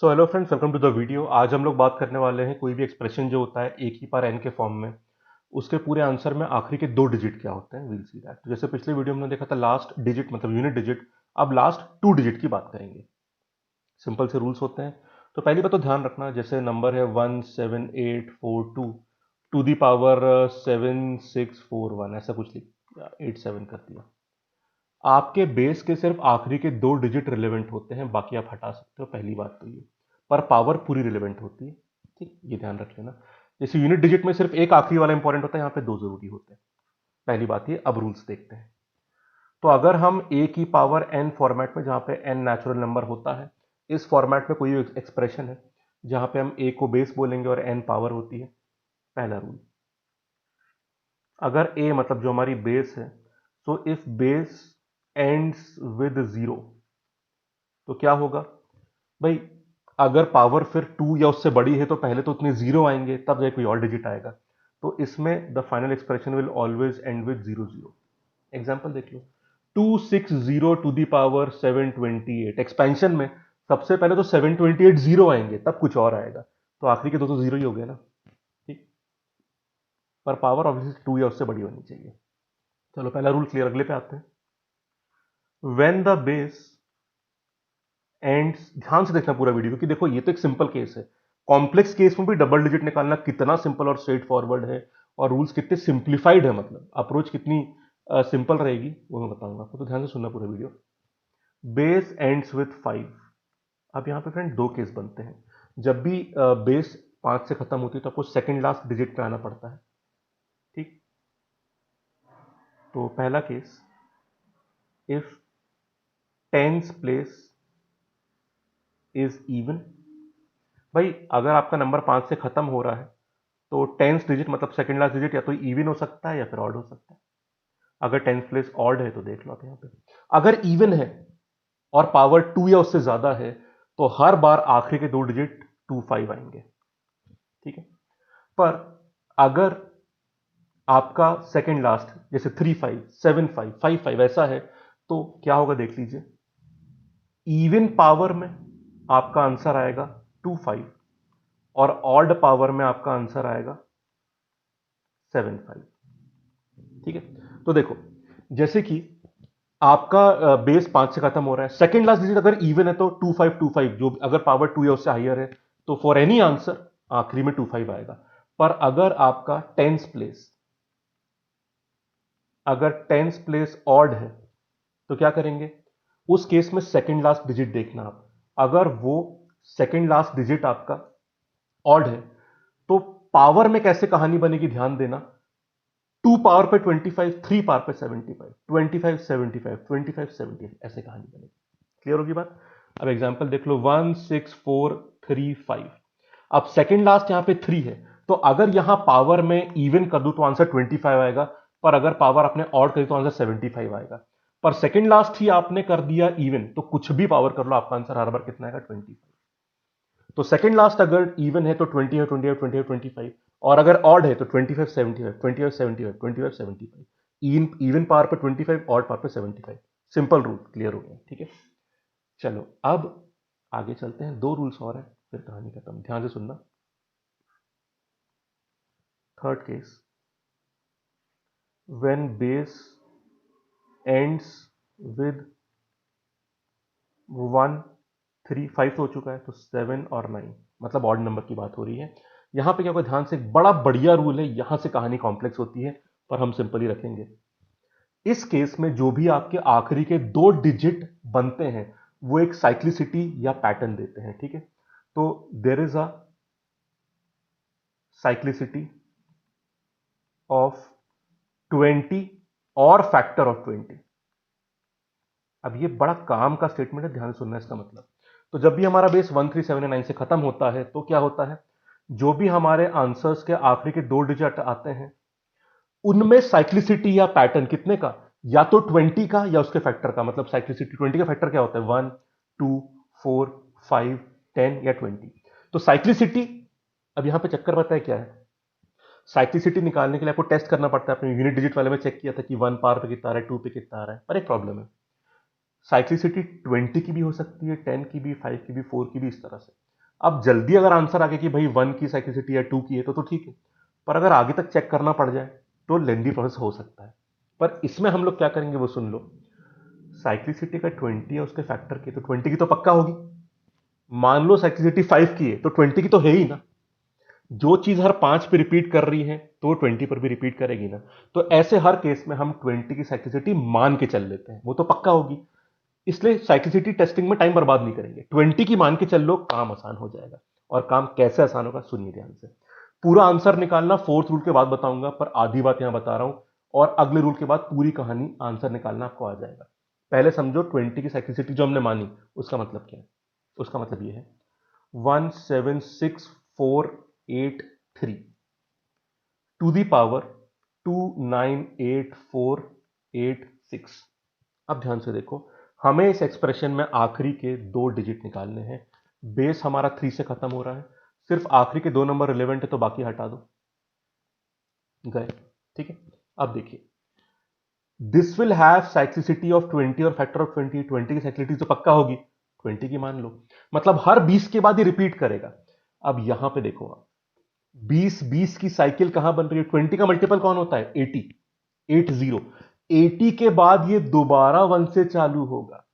So hello friends, welcome to the video. आज हम लोग बात करने वाले हैं कोई भी एक्सप्रेशन जो होता है एक ही पावर एन के फॉर्म में, उसके पूरे आंसर में आखिरी के दो डिजिट क्या होते हैं। Will see that. तो जैसे पिछले वीडियो में हमने देखा था लास्ट डिजिट मतलब यूनिट डिजिट, अब लास्ट टू डिजिट की बात करेंगे। सिंपल से रूल्स होते हैं। तो पहली बात तो ध्यान रखना, जैसे नंबर है 17842 टू दी पावर 7641, ऐसा कुछ लिख 87 कर दिया। आपके बेस के सिर्फ आखिरी के दो डिजिट रिलेवेंट होते हैं, बाकी आप हटा सकते हो। पहली बात तो ये, पर पावर पूरी रिलेवेंट होती है। ठीक, ये ध्यान रख लेना। जैसे यूनिट डिजिट में सिर्फ एक आखिरी वाला इंपॉर्टेंट होता है, यहाँ पे दो जरूरी होते हैं। पहली बात ये। अब रूल्स देखते हैं। तो अगर हम ए की पावर एन फॉर्मेट में, जहां पे एन नेचुरल नंबर होता है, इस फॉर्मेट में कोई एक्सप्रेशन है जहां पे हम ए को बेस बोलेंगे और एन पावर होती है। पहला रूल, अगर ए मतलब जो हमारी बेस है, तो if base ends with zero, तो क्या होगा भाई? अगर पावर फिर टू या उससे बड़ी है तो पहले तो उतने जीरो आएंगे, तब जाके कोई और डिजिट आएगा। तो इसमें the final expression will always and with zero zero. Example देख लो, 260 टू दी पावर 728। एक्सपेंशन में सबसे पहले तो 728 जीरो आएंगे, तब कुछ और आएगा, तो आखिरी के दो तो जीरो ही हो गए ना। ठीक, पर पावर ऑब्वियसली टू या उससे बड़ी होनी चाहिए। चलो, पहला रूल क्लियर। अगले पे आते हैं। व्हेन द बेस एंड, ध्यान से देखना पूरा वीडियो, क्योंकि देखो ये तो एक सिंपल केस है। कॉम्प्लेक्स केस में भी डबल डिजिट निकालना कितना सिंपल और स्ट्रेट फॉरवर्ड है, और रूल्स कितने सिंप्लीफाइड है, मतलब अप्रोच कितनी सिंपल रहेगी वो मैं बताऊंगा आपको। तो ध्यान से सुनना पूरा वीडियो। Base ends with 5। अब यहाँ पे फ्रेंड दो केस बनते हैं। जब भी बेस 5 से खत्म होती है तो आपको सेकंड लास्ट डिजिट पे आना पड़ता है। ठीक, तो पहला case, if tens place is even. भाई अगर आपका नंबर 5 से खत्म हो रहा है तो टेंस डिजिट मतलब सेकंड लास्ट डिजिट या तो इवन हो सकता है या फिर ऑड हो सकता है। अगर टेंस प्लेस ऑड है तो देख लो आप यहाँ पे। अगर इवन है और पावर टू या उससे ज्यादा है, तो हर बार आखिरी के दो डिजिट 25 आएंगे। ठीक है, पर अगर आपका सेकंड लास्ट जैसे 35 75 55 ऐसा है, तो क्या होगा देख लीजिए। इवन पावर में आपका आंसर आएगा 25, और ऑड पावर में आपका आंसर आएगा 75। ठीक है, तो देखो, जैसे कि आपका बेस 5 से खत्म हो रहा है, सेकंड लास्ट डिजिट अगर इवन है तो 2525, जो अगर पावर टू या उससे हाइयर है, तो फॉर एनी आंसर आखिरी में 25 आएगा। पर अगर टेंस प्लेस ऑड है तो क्या करेंगे? उस केस में सेकंड लास्ट डिजिट देखना आप। अगर वो सेकंड लास्ट डिजिट आपका ऑड है, तो पावर में कैसे कहानी बनेगी ध्यान देना। टू पावर पे 25, थ्री पावर पे 75, 25 75, 25 75, ऐसे कहानी बनेगी। क्लियर होगी बात? अब एग्जांपल देख लो, 16435। अब सेकंड लास्ट यहां पे थ्री है, तो अगर यहां पावर में इवन कर दूं तो आंसर 25 आएगा, पर अगर पावर आपने ऑड करी तो आंसर 75 आएगा। पर सेकंड लास्ट ही आपने कर दिया इवन, तो कुछ भी पावर कर लो, आपका आंसर हर बार कितना आएगा? 25। तो सेकंड लास्ट अगर इवन है तो 20 है, 20 है, 20 है, 25, और अगर ऑड है तो 25 75, 25 75, 25 75। इवन पावर पर 25, ऑड पावर पर 75। सिंपल रूल क्लियर हो गया। ठीक है, चलो अब आगे चलते हैं। दो रूल्स और हैं, फिर कहानी खत्म। ध्यान से सुनना। Third case, when base ends with 1 3 5 तो हो चुका है, तो 7 और 9, मतलब ऑड नंबर की बात हो रही है। यहां पे क्या होगा, ध्यान से, एक बड़ा बढ़िया रूल है, यहां से कहानी कॉम्प्लेक्स होती है, पर हम सिंपल ही रखेंगे। इस केस में जो भी आपके आखिरी के दो डिजिट बनते हैं, वो एक साइक्लिसिटी या पैटर्न देते हैं। ठीक है, तो there is a cyclicity of 20 और फैक्टर ऑफ 20। अब ये बड़ा काम का स्टेटमेंट है, ध्यान से सुनना इसका मतलब। तो जब भी हमारा बेस 1379 से खत्म होता है तो क्या होता है, जो भी हमारे आंसर्स के आखिरी के दो डिजिट आते हैं, उनमें साइक्लिसिटी या पैटर्न कितने का? या तो 20 का या उसके फैक्टर का। मतलब साइक्लिसिटी 20 का फैक्टर क्या होता है? 1 2 4 5 10 या 20। तो साइक्लिसिटी, अब यहां पे चक्कर पता है क्या है? साइक्लिसिटी निकालने के लिए आपको टेस्ट करना पड़ता है। आपने यूनिट डिजिट वाले में चेक किया था कि 1 पावर पे कितना आ रहा है, 2 पे कितना आ रहा है, पर एक प्रॉब्लम है। साइक्लिसिटी 20 की भी हो सकती है, 10 की भी, 5 की भी, 4 की भी, इस तरह से। अब जल्दी अगर आंसर आ गया कि भाई 1 की साइक्लिसिटी या 2 की है तो ठीक है, पर अगर आगे तक चेक करना पड़ जाए तो लेंदी प्रोसेस हो सकता है। पर इसमें हम लोग क्या करेंगे वो सुन लो। साइक्लिसिटी का 20 है उसके फैक्टर की, तो 20 की तो पक्का होगी। मान लो साइक्लिसिटी 5 की है तो 20 की तो है ही ना। जो चीज हर 5 पे रिपीट कर रही है तो 20 पर भी रिपीट करेगी ना। तो ऐसे हर केस में हम 20 की साइक्लिसिटी मान के चल लेते हैं, वो तो पक्का होगी। इसलिए साइक्लिसिटी टेस्टिंग में टाइम बर्बाद नहीं करेंगे, 20 की मान के चल लो, काम आसान हो जाएगा। और काम कैसे आसान होगा सुनिए ध्यान से। पूरा आंसर निकालना फोर्थ रूल के बाद बताऊंगा, पर आधी बात यहां बता रहा हूं, और अगले रूल के बाद पूरी कहानी आंसर निकालना आपको आ जाएगा। पहले समझो 20 की साइक्लिसिटी जो हमने मानी उसका मतलब क्या है। उसका मतलब ये है 17648 टू दी पावर 298486। अब ध्यान से देखो, हमें इस एक्सप्रेशन में आखिरी के 2 डिजिट निकालने हैं। बेस हमारा 3 से खत्म हो रहा है, सिर्फ आखिरी के 2 नंबर रिलेवेंट है तो बाकी हटा दो, गए। ठीक है, अब देखिए, this will have cyclicity of 20 और फैक्टर ऑफ 20। 20 की साइक्लिसिटी तो पक्का होगी, 20 की मान लो, मतलब हर 20 के बाद ही रिपीट करेगा। अब यहां पे देखो आप, 20 की साइकिल कहां बन रही है, 20 का मल्टीपल कौन होता है, 80। 80 के बाद ये दोबारा 1 से चालू होगा,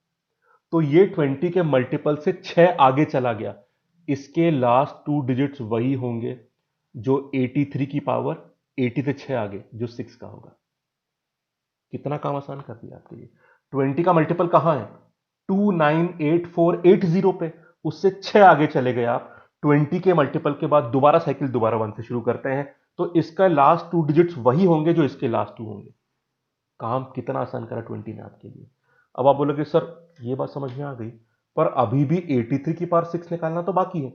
तो ये 20 के मल्टीपल से 6 आगे चला गया। इसके लास्ट 2 डिजिट्स वही होंगे जो 83 की पावर 80 से 6 आगे, जो 6 का होगा। कितना काम आसान कर दिया आपके लिए। 20 का मल्टीपल कहां है, 298480 पे, उससे 6 आगे चले गए आप। 20 के मल्टीपल के बाद दोबारा साइकिल दोबारा 1 से शुरू करते हैं, तो इसका लास्ट 2 डिजिट्स वही होंगे जो इसके लास्ट 2 होंगे। काम कितना आसान करा 20 ने आपके लिए। अब आप बोलोगे सर ये बात समझ में आ गई, पर अभी भी 83 की पावर 6 निकालना तो बाकी है।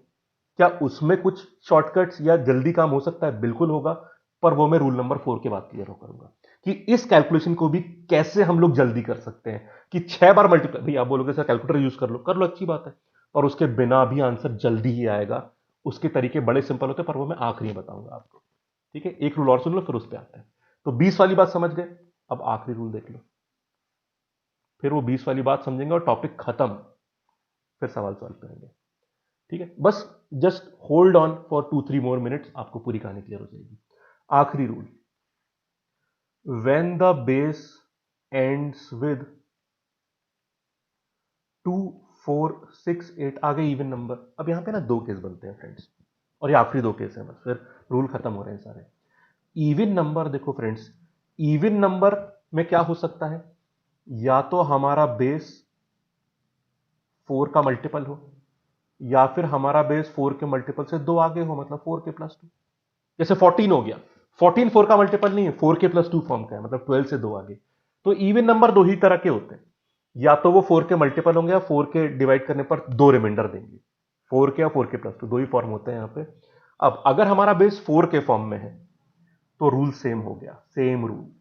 क्या उसमें कुछ शॉर्टकट्स या जल्दी काम हो सकता है, बिल्कुल होगा, पर वो मैं रूल नंबर 4 के बाद क्लियर करूंगा कि इस कैलकुलेशन को भी कैसे हम लोग जल्दी कर सकते हैं। कि 6 बार मल्टीप्लाई, भाई आप बोलोगे सर कैलकुलेटर यूज कर लो, अच्छी बात है, पर उसके बिना भी आंसर जल्दी ही आएगा। उसके तरीके बड़े सिंपल होते हैं, पर वो मैं आखिरी में बताऊंगा आपको। ठीक है, एक रूल और सुन लो फिर उस पर आते हैं। तो 20 वाली बात समझ गए, अब आखिरी रूल देख लो, फिर वो 20 वाली बात समझेंगे और टॉपिक खत्म, फिर सवाल सॉल्व करेंगे। ठीक है, बस just hold on for 2-3 more minutes, आपको पूरी कहानी क्लियर हो जाएगी। आखिरी rule, when the base ends with 2468, आगे इवन नंबर। अब यहां पे ना 2 केस बनते हैं फ्रेंड्स, और ये आखिरी 2 केस है, बस फिर रूल खत्म हो रहे हैं सारे। इवन नंबर देखो फ्रेंड्स, इवन नंबर में क्या हो सकता है, या तो हमारा बेस 4 का मल्टीपल हो, या फिर हमारा बेस 4 के मल्टीपल से 2 आगे हो, मतलब 4k+2। जैसे 14 हो गया, 14 4 का मल्टीपल नहीं है, 4k+2 फॉर्म का है, मतलब 12 से 2 आगे। तो इवन नंबर 2 ही तरह के होते हैं, या तो वो 4 के मल्टीपल होंगे, या 4 के डिवाइड करने पर 2 रिमाइंडर देंगे। 4 के या 4k+2 दो ही फॉर्म होते हैं यहां पे। अब अगर हमारा बेस 4 के फॉर्म में है तो रूल सेम हो गया, सेम रूल,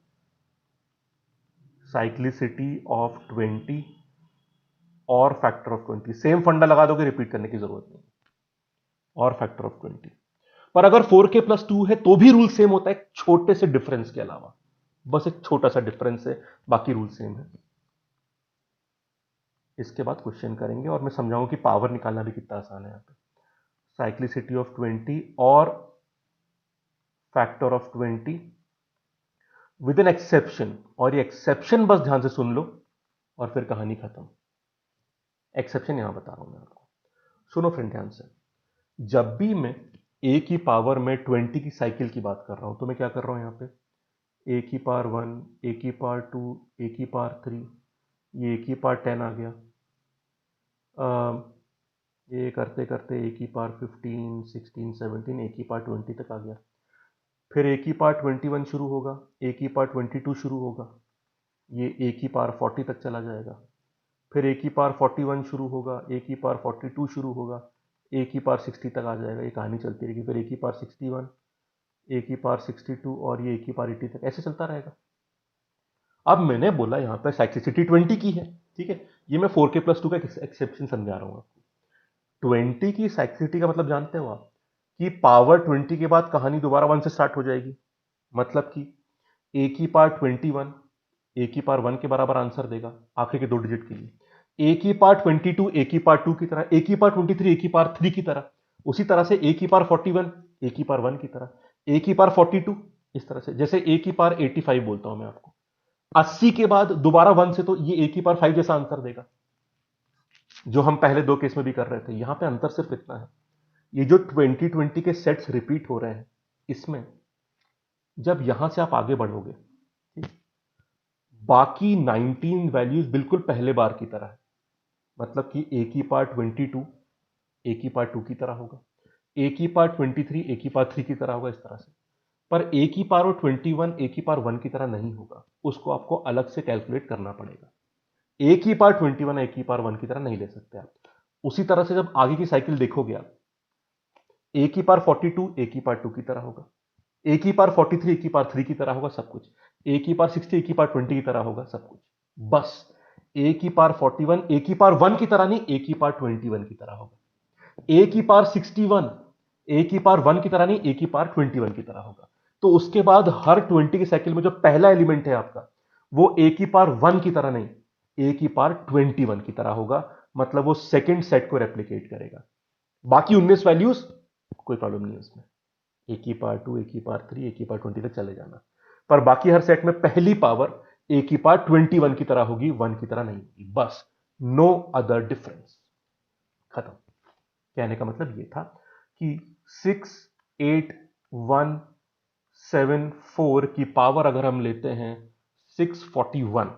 साइक्लिसिटी ऑफ 20 और फैक्टर ऑफ 20, सेम फंडा लगा दोगे, रिपीट करने की जरूरत नहीं, और फैक्टर ऑफ 20। पर अगर 4k+2 है तो भी रूल सेम होता है, एक छोटे से डिफरेंस के अलावा, बस एक छोटा सा डिफरेंस है, बाकी रूल सेम है। इसके बाद क्वेश्चन करेंगे और मैं समझाऊंगा कि पावर निकालना भी कितना आसान है यहां पे। साइक्लिसिटी ऑफ 20 और factor of 20 with an exception, और ये एक्सेप्शन बस ध्यान से सुन लो और फिर कहानी खत्म। एक्सेप्शन यहां बता रहा हूं मैं आपको, सुनो फ्रेंड ध्यान से। जब भी मैं ए की पावर में 20 की साइकिल की बात कर रहा हूं तो मैं क्या कर रहा हूं यहां पे, ए की पावर 1, ए की पावर 2, ए की पावर 3, ये ए की पावर 10 आ गया। ये करते करते ए की पावर 15, 16, 17, ए की पावर 20 तक आ गया। फिर ए की पावर 21 शुरू होगा, ए की पावर 22 शुरू होगा, ये ए की पावर 40 तक चला जाएगा। फिर ए की पावर 41 शुरू होगा, ए की पावर 42 शुरू होगा, ए की पावर 60 तक आ जाएगा। ये कहानी चलती रहेगी, फिर ए की पावर 61, ए की पावर 62, और ये ए की पावर 80 तक, ऐसे चलता रहेगा। अब मैंने बोला यहां पर साइक्लिसिटी 20 की है, ठीक है, ये मैं 4k+2 का एक्सेप्शन समझा रहा हूं आपको। 20 की साइक्लिसिटी का मतलब जानते हो आप, कि पावर 20 के बाद कहानी दोबारा 1 से स्टार्ट हो जाएगी, मतलब कि ए की पावर 21 ए की पावर 1 के बराबर आंसर देगा आखिरी के 2 डिजिट के लिए। ए की पावर 22 ए की पावर 2 की तरह, ए की पावर 23 ए की पावर 3 की तरह, उसी तरह से ए की पावर 41 ए की पावर 1 की तरह, ए की पावर 42 इस तरह से, जैसे ए की पावर 85 बोलता हूं मैं आपको, 80 के बाद दोबारा 1 से, तो ये ए की पावर 5 जैसा आंसर देगा, जो हम पहले दो केस में भी कर रहे थे। यहां पे अंतर सिर्फ इतना है, ये जो 2020 के सेट्स रिपीट हो रहे हैं, इसमें जब यहां से आप आगे बढ़ोगे, ठीक, बाकी 19 वैल्यूज बिल्कुल पहले बार की तरह है, मतलब कि ए की पावर 22 ए की पावर 2 की तरह होगा, ए की पावर 23 ए की पावर 3 की तरह होगा, इस तरह से। पर ए की पावर 21 ए की पावर 1 की तरह नहीं होगा, उसको आपको अलग से कैलकुलेट करना पड़ेगा। ए की पावर 21 ए की पावर 1 की तरह नहीं ले सकते आप। उसी तरह से जब आगे की साइकिल देखोगे आप, ए की पावर 42 ए की पावर 2 की तरह होगा, ए की पावर 43 ए की पावर 3 की तरह होगा, सब कुछ। ए की पावर 60 ए की पावर 20 की तरह होगा, सब कुछ। बस ए की पावर 41 ए की पावर 1 की तरह नहीं, ए की पावर 21 की तरह होगा। ए की पावर 61 ए की पावर 1 की तरह नहीं, ए की पावर 21 की तरह होगा। तो उसके बाद हर 20 की साइकिल में जो पहला एलिमेंट है आपका, वो ए की पावर 1 की तरह नहीं, ए की पावर 21 की तरह होगा, मतलब वो सेकंड सेट को रेप्लिकेट करेगा। बाकी 19 वैल्यूज कोई प्रॉब्लम नहीं है उसमें, ए की पावर 2 ए की पावर 3 ए की पावर 20 तक चले जाना। पर बाकी हर सेट में पहली पावर ए की पावर 21 की तरह होगी, 1 की तरह नहीं होगी, बस। नो अदर डिफरेंस, खत्म। कहने का मतलब ये था कि 6 8 1 7 4 की पावर अगर हम लेते हैं 641,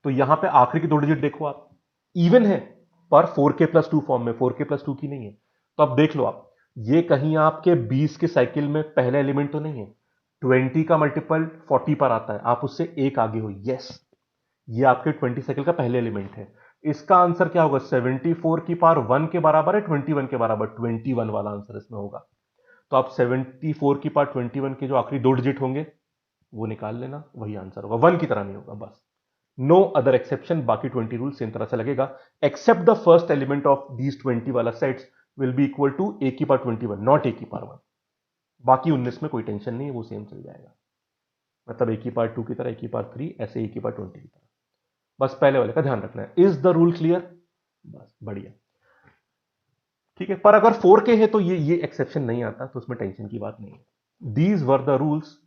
तो यहां पे आखिरी की दो डिजिट देखो आप, इवन है, पर 4k+2 फॉर्म में, 4k+2 की नहीं है। तो अब देख लो आप, ये कहीं आपके 20 के साइकिल में पहला एलिमेंट तो नहीं है। 20 का मल्टीपल 40 पर आता है, आप उससे एक आगे हो, यस, ये आपके 20 साइकिल का पहले एलिमेंट है। इसका आंसर क्या होगा? 74 की पावर 1 के बराबर है 21 के बराबर, 21 वाला आंसर इसमें होगा। तो आप 74 की पावर 21 के जो आखिरी दो डिजिट होंगे वो निकाल लेना, वही आंसर होगा, 1 की तरह नहीं होगा, बस। नो अदर एक्सेप्शन, बाकी 20 रूल सेम तरह से लगेगा, except the first element of these 20 वाला sets will be equal to A की पावर 21, नॉट ए की पावर 1। बाकी 19 में कोई टेंशन नहीं है, वो सेम चल जाएगा, मतलब ए की पावर 2 की तरह, ए की पावर 3, ऐसे ए की पावर 20 की तरह। बस पहले वाले का ध्यान रखना है। Is the rule clear? बस बढ़िया, ठीक है। पर अगर 4K है तो ये एक्सेप्शन नहीं आता, तो उसमें टेंशन की बात नहीं है। These were the rules.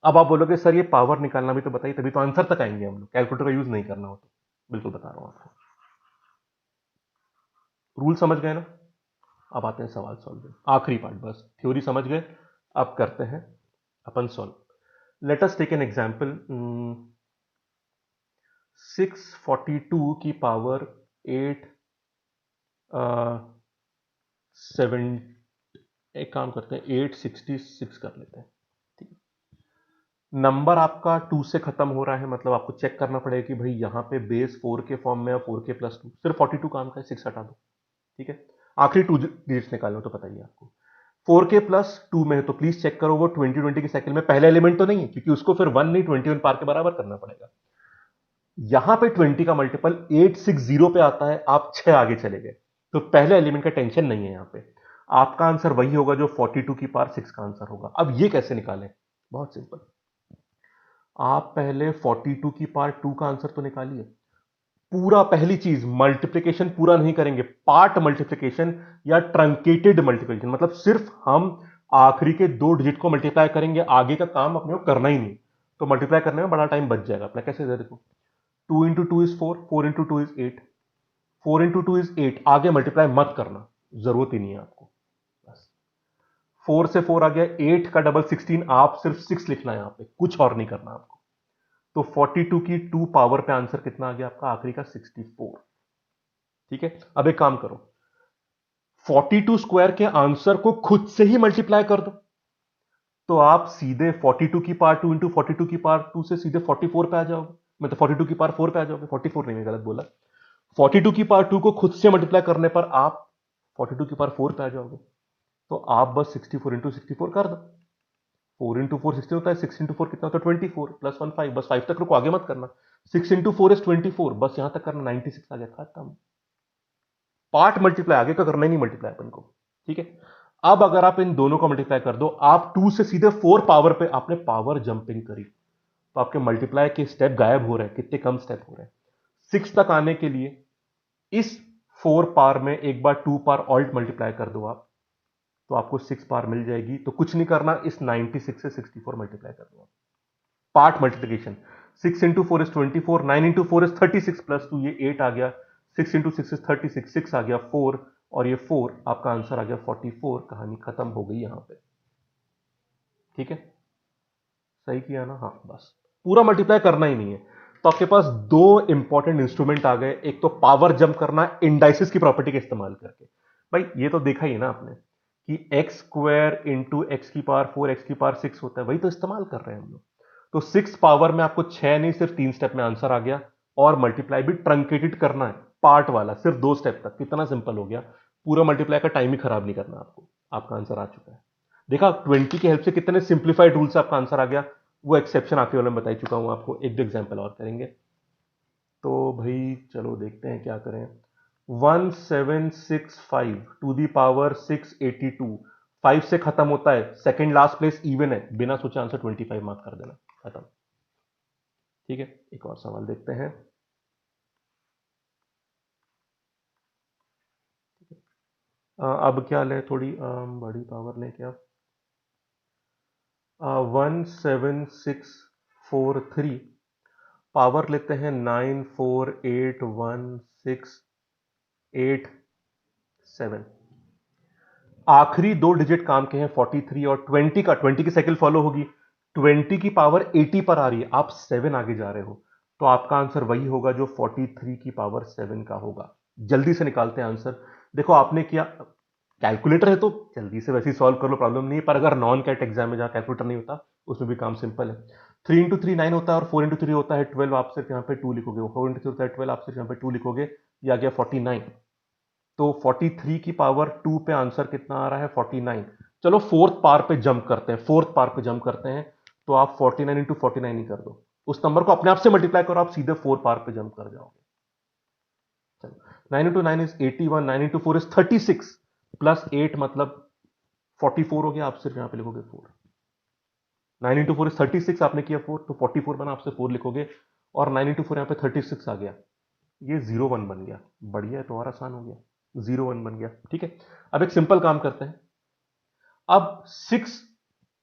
अब आप बोलोगे सर ये पावर निकालना भी तो बताइए, तभी तो आंसर तक आएंगे हम लोग, कैलकुलेटर का यूज नहीं करना हो तो। बिल्कुल बता रहा हूं आपको, रूल समझ गए ना। अब आते हैं सवाल सॉल्व, आखिरी पार्ट, बस थ्योरी समझ गए, अब करते हैं अपन solve. Let us take an example. 642 की पावर 8 7, एक काम करते हैं 866 कर लेते हैं, ठीक है। नंबर आपका 2 से खत्म हो रहा है, मतलब आपको चेक करना पड़ेगा कि भाई यहां पे बेस 4 के फॉर्म में, 4k+2, सिर्फ 42 काम का है, 6 हटा दो, ठीक है। आखिरी 2 डिजिट्स निकालना तो बताइए आपको। 4k+2 में है तो प्लीज चेक करो वो 2020 की साइकिल में पहला एलिमेंट तो नहीं है, क्योंकि उसको फिर 1 नहीं 21 पार के बराबर करना पड़ेगा। यहां पे 20 का मल्टीपल 860 पे आता है, आप 6 आगे चले गए, तो पहले एलिमेंट का टेंशन नहीं है यहां पे। आपका आंसर वही होगा जो 42 की पावर 6 का आंसर होगा। अब ये कैसे निकालें? बहुत सिंपल, आप पहले 42 की पावर 2 का आंसर तो निकालिए। पूरा, पहली चीज, मल्टीप्लिकेशन पूरा नहीं करेंगे, पार्ट मल्टीप्लिकेशन या ट्रंकेटेड मल्टीप्लिकेशन, मतलब सिर्फ हम आखिरी के दो डिजिट को मल्टीप्लाई करेंगे, आगे का काम अपने को करना ही नहीं। तो मल्टीप्लाई करने में बड़ा टाइम बच जाएगा अपना। कैसे? देखो, 2 into 2 is 4, 4 into 2 is 8, 4 into 2 is 8, आगे मल्टीप्लाई मत करना, जरूरत ही नहीं है आपको। बस 4 से 4 आ गया, 8 का डबल 16, आप सिर्फ 6 लिखना है यहां पे, कुछ और नहीं करना आपको। तो 42 की 2 पावर पे आंसर कितना आ गया आपका आखिरी का? 64, ठीक है। अब एक काम करो, 42 स्क्वायर के आंसर को खुद से ही मल्टीप्लाई कर दो, तो आप सीधे 42 की पावर 2 इंटू 42 की पावर 2 से सीधे 44 पे आ जाओगे, मतलब 42 की पावर 4 पे आ जाओगे, 44 नहीं, मैं गलत बोला। 42 की पावर 2 को खुद से मल्टीप्लाई करने पर आप 42 की पावर 4 पे आ जाओगे। तो आप बस 64 इंटू 64 कर दो, 4 इंटू 4 16 होता है, 6 इंटू 4 कितना होता है? 24 प्लस 1 5, बस 5 तक रुको, आगे मत करना। 6 इंटू 4 इज 24, बस यहां तक करना, 96 आ गया, खत्म। पार्ट मल्टीप्लाई, आगे का करना ही नहीं मल्टीप्लाई अपन को, ठीक है। अब अगर आप इन दोनों को मल्टीप्लाई कर दो, आप 2 से सीधे 4 पावर पे, आपने पावर जंपिंग करी, तो आपके मल्टीप्लाई के स्टेप गायब हो रहे हैं, कितने कम स्टेप हो रहे हैं। 6 तक आने के लिए इस 4 पावर में एक बार 2 पावर ऑल्ट मल्टीप्लाई कर दो आप, तो आपको 6 पावर मिल जाएगी। तो कुछ नहीं करना, इस 96 से 64 मल्टीप्लाई कर दो आप। Part multiplication, 6 into 4 is 24, 9 into 4 is 36 plus 2 ये 8 आ गया, 6 इंटू 6 इज 36, 6 आ गया 4 और ये 4 आपका आंसर आ गया 44। कहानी खत्म हो गई यहां पे। ठीक है, सही किया ना? हाँ, बस पूरा मल्टीप्लाई करना ही नहीं है। तो आपके पास दो इंपॉर्टेंट इंस्ट्रूमेंट आ गए, एक तो पावर जंप करना इंडाइसिस की प्रॉपर्टी का इस्तेमाल करके। भाई ये तो देखा ही ना आपने कि एक्स स्क्वायर इंटू एक्स की पावर 4 एक्स की पावर 6 होता है, वही तो इस्तेमाल कर रहे हैं हम लोग। तो 6 पावर में आपको 6 नहीं सिर्फ 3 स्टेप में आंसर आ गया, और मल्टीप्लाई भी ट्रंकेटेड करना है, पार्ट वाला सिर्फ 2 स्टेप तक। कितना सिंपल हो गया, पूरा मल्टीप्लाई का टाइम ही खराब नहीं करना आपको, आपका आंसर आ चुका है। देखा 20 की हेल्प से कितने सिंप्लीफाइड रूल से आपका आंसर आ गया। वो एक्सेप्शन आखिरी वाले में बता चुका हूं आपको, एक दो एग्जाम्पल और करेंगे। तो भाई चलो देखते हैं क्या करें। 1765 टू दी पावर 682, 5 से खत्म होता है, सेकंड लास्ट प्लेस इवन है, बिना सोचे आंसर 25 मार्क कर देना, खत्म। ठीक है, एक और सवाल देखते हैं। अब क्या ले, थोड़ी बड़ी पावर लें क्या? 17643 पावर लेते हैं 948168 आखिरी दो डिजिट काम के हैं 43 और 20 का, 20 की साइकिल फॉलो होगी, 20 की पावर 80 पर आ रही है, आप 7 आगे जा रहे हो, तो आपका आंसर वही होगा जो 43 की पावर 7 का होगा। जल्दी से निकालते हैं आंसर। देखो आपने किया, कैलकुलेटर है तो जल्दी से वैसे ही सॉल्व कर लो, प्रॉब्लम नहीं है। पर अगर नॉन कैट एग्जाम में जहां कैलकुलेटर नहीं होता, उसमें भी काम सिंपल है। 3 इंटू 3 9 होता है, और 4 इंटू 3 होता है 12, आप सिर्फ यहाँ पे 2 लिखोगे। 4 इंटू 3 होता है 12, आप सिर्फ यहाँ पे 2 लिखोगे, ये आ गया 49। तो 43 की पावर 2 पे आंसर कितना आ रहा है? 49। चलो फोर्थ पावर पे जंप करते हैं, फोर्थ पावर पे जंप करते हैं, तो आप 49 इंटू 49 ही कर दो, उस नंबर को अपने आप से मल्टीप्लाई करो, आप सीधे 4 पावर पे जंप कर जाओगे। चलो 9 into 9 is 81, 9 into 4 is 36 plus 8 मतलब 44 हो गया, आप सिर्फ यहां पे लिखोगे 4। 9 इंटू 4 इज 36, आपने किया 4 तो 44 बना, आपसे 4 लिखोगे, और 9 इंटू 4 यहां पे 36 आ गया, ये 01 बन गया। बढ़िया है, तो और आसान हो गया, 01 बन गया। ठीक है, अब एक सिंपल काम करते हैं। अब 6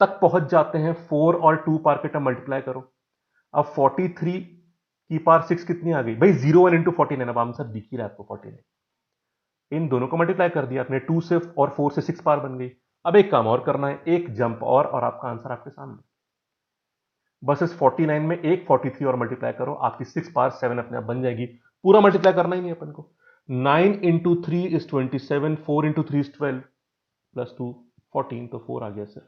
तक पहुंच जाते हैं, 4 और 2 पार के टर्म मल्टीप्लाई करो। अब 43 की पार 6 कितनी आ गई भाई? 01 इंटू 49, अब आंसर दिख ही रहा है आपको 49। इन दोनों को मल्टीप्लाई कर दिया आपने, 2 से और 4 से 6 पार बन गई। अब एक काम और करना है, एक जंप और आपका आंसर आपके सामने। बस इस 49 में एक 43 और मल्टीप्लाई करो, आपकी 6 पार 7 अपने आप बन जाएगी। पूरा मल्टीप्लाई करना ही नहीं अपन को। 9 into 3 is 27, 4 into 3 is 12 plus 2 14, तो 4 आ गया सर।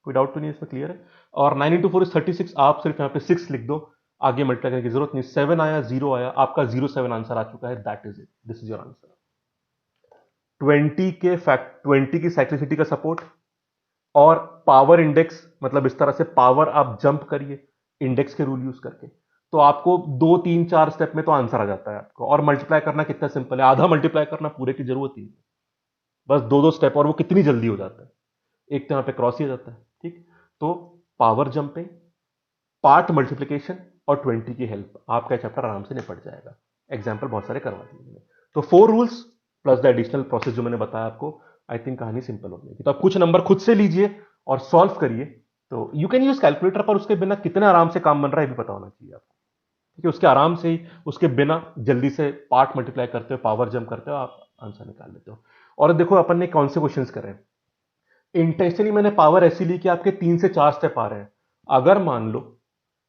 कोई डाउट तो नहीं, इसमें क्लियर है? और 9 इंटू 4 इज 36, आप सिर्फ यहाँ पे 6 लिख दो, आगे मल्टीप्लाई करने की जरूरत नहीं। 7 आया, 0 आया, आपका 07 आंसर आ चुका है। That is it, this is your answer. 20 की साइक्लिसिटी का सपोर्ट और पावर इंडेक्स, मतलब इस तरह से पावर आप जंप करिए इंडेक्स के रूल यूज करके, तो आपको 2 3 4 स्टेप में तो आंसर आ जाता है आपको। और मल्टीप्लाई करना कितना सिंपल है, आधा मल्टीप्लाई करना, पूरे की जरूरत ही नहीं, बस 2 2 स्टेप, और वो कितनी जल्दी हो जाता है, एक तो यहां पे क्रॉस ही हो जाता है। ठीक, तो पावर जंपिंग, पार्ट मल्टीप्लीकेशन और 20 की हेल्प, आपका चैप्टर आराम से निपट जाएगा। एग्जाम्पल बहुत सारे करवा दिए मैंने। तो 4 rules plus the additional process जो मैंने बताया आपको, आई थिंक कहानी सिंपल हो जाएगी। तो आप कुछ नंबर खुद से लीजिए और सॉल्व करिए। तो यू कैन यूज कैलकुलेटर, पर उसके बिना कितने आराम से काम बन रहा है भी पता होना चाहिए आपको। ठीक है, उसके आराम से ही, उसके बिना जल्दी से पार्ट मल्टीप्लाई करते हो, पावर जंप करते हो, आप आंसर निकाल लेते हो। और देखो अपन ने कौन से क्वेश्चंस करे हैं। इंटेंशनली मैंने पावर ऐसी ली कि आपके 3 से 4 स्टेप आ रहे हैं। अगर मान लो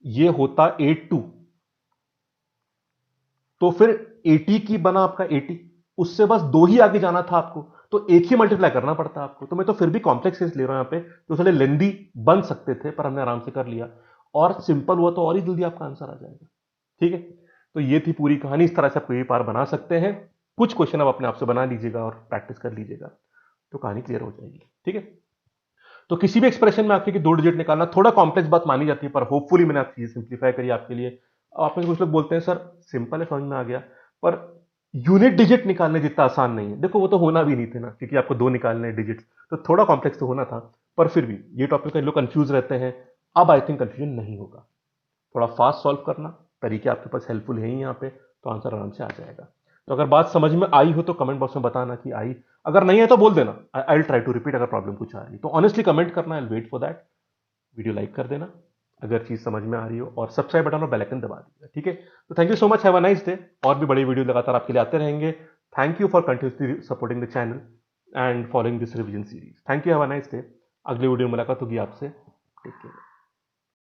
ये होता 82, तो फिर 80 की बना आपका 80, उससे बस 2 ही आगे जाना था आपको, तो एक ही मल्टीप्लाई करना पड़ता आपको। तो मैं तो फिर भी कॉम्प्लेक्स केस ले रहा हूं यहां पे, तो थोड़े लेंदी बन सकते थे, पर हमने आराम से कर लिया, और सिंपल हुआ तो और ही जल्दी आपका आंसर आ जाएगा। ठीक है, तो ये थी पूरी कहानी। इस तरह से आप कोई भी पार बना सकते हैं। कुछ क्वेश्चन आप अपने आप से बना लीजिएगा और प्रैक्टिस कर लीजिएगा, तो कहानी क्लियर हो जाएगी। ठीक है, तो किसी भी एक्सप्रेशन में आपके 2 डिजिट निकालना थोड़ा कॉम्प्लेक्स बात मानी जाती है, पर होपफुली मैंने आपकी सिंप्लीफाई करी आपके लिए। आप में कुछ लोग बोलते हैं सर सिंपल है, समझ में आ गया, पर यूनिट डिजिट निकालने जितना आसान नहीं है। देखो वो तो होना भी नहीं थे ना, क्योंकि आपको 2 निकालने डिजिट, तो थोड़ा कॉम्प्लेक्स तो होना था, पर फिर भी ये टॉपिक में लोग कंफ्यूज रहते हैं। अब आई थिंक कंफ्यूजन नहीं होगा। थोड़ा फास्ट सॉल्व करना, तरीके आपके पास हेल्पफुल है ही यहाँ पे, तो आंसर आराम से आ जाएगा। तो अगर बात समझ में आई हो तो कमेंट बॉक्स में बताना कि आई, अगर नहीं है तो बोल देना, I will try to repeat अगर प्रॉब्लम कुछ आ रही है तो ऑनेस्टली कमेंट करना, I will wait for that. Video like कर देना अगर चीज समझ में आ रही हो, और सब्सक्राइब बटन और बेल आइकन दबा दीजिए, ठीक है। तो thank you so much, have a nice day. और भी बड़ी वीडियो लगातार आपके लिए आते रहेंगे। Thank you for continuously supporting the channel and following this revision series. Thank you, have a nice day. अगली वीडियो में मुलाकात होगी आपसे। Take care.